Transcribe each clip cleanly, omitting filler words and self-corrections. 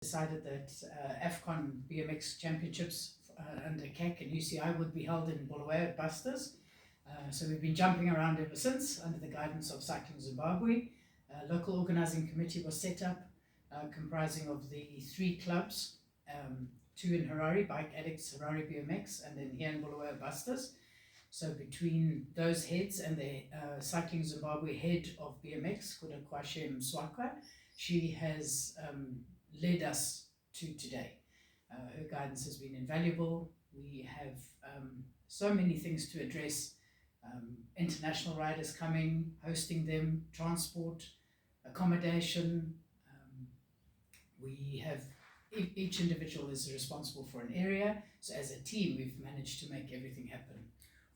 decided that AFCON BMX Championships under CAC and UCI would be held in Bulawayo at Busters. So we've been jumping around ever since under the guidance of Cycling Zimbabwe. A local organising committee was set up comprising of the 3 clubs, 2 in Harare, Bike Addicts Harare BMX, and then here in Bulawayo Busters. So between those heads and the Cycling Zimbabwe head of BMX, Kuda Kwashe Mswakwa, she has led us to today. Her guidance has been invaluable. We have so many things to address. International riders coming, hosting them, transport, accommodation. We have, each individual is responsible for an area. So as a team, we've managed to make everything happen.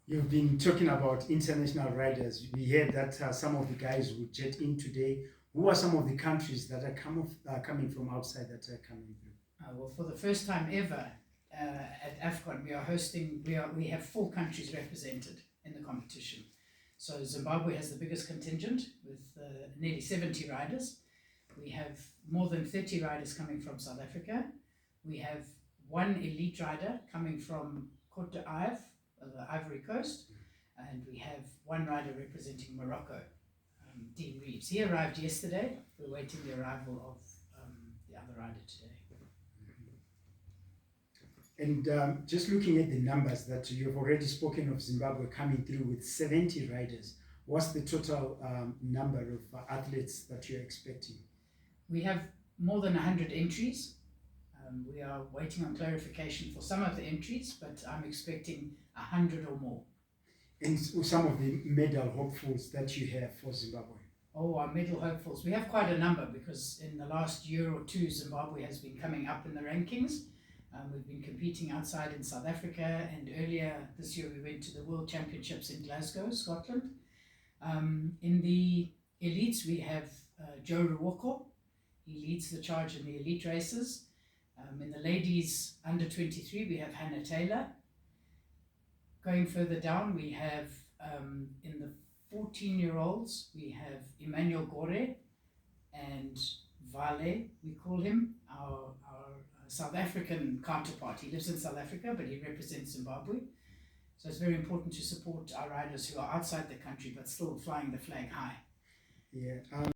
You've been talking about international riders. We heard that some of the guys would jet in today. Who are some of the countries that are coming from outside that are coming through? Well, for the first time ever at AFCON, we have 4 countries represented in the competition. So Zimbabwe has the biggest contingent with nearly 70 riders. We have more than 30 riders coming from South Africa. We have 1 elite rider coming from Côte d'Ivoire, the Ivory Coast, and we have 1 rider representing Morocco, Dean Reeves. He arrived yesterday. We're waiting the arrival of the other rider today. And just looking at the numbers that you've already spoken of, Zimbabwe coming through with 70 riders, what's the total number of athletes that you're expecting? We have more than 100 entries. We are waiting on clarification for some of the entries, but I'm expecting 100 or more. And some of the medal hopefuls that you have for Zimbabwe? Oh, our medal hopefuls. We have quite a number because in the last year or 2, Zimbabwe has been coming up in the rankings. We've been competing outside in South Africa, and earlier this year we went to the World Championships in Glasgow, Scotland. In the elites, we have Joe Ruwoko. He leads the charge in the elite races. In the ladies under 23, we have Hannah Taylor. Going further down, we have in the 14-year-olds, we have Emmanuel Gore and Vale, we call him, our South African counterpart. He lives in South Africa, but he represents Zimbabwe. So it's very important to support our riders who are outside the country, but still flying the flag high. Yeah.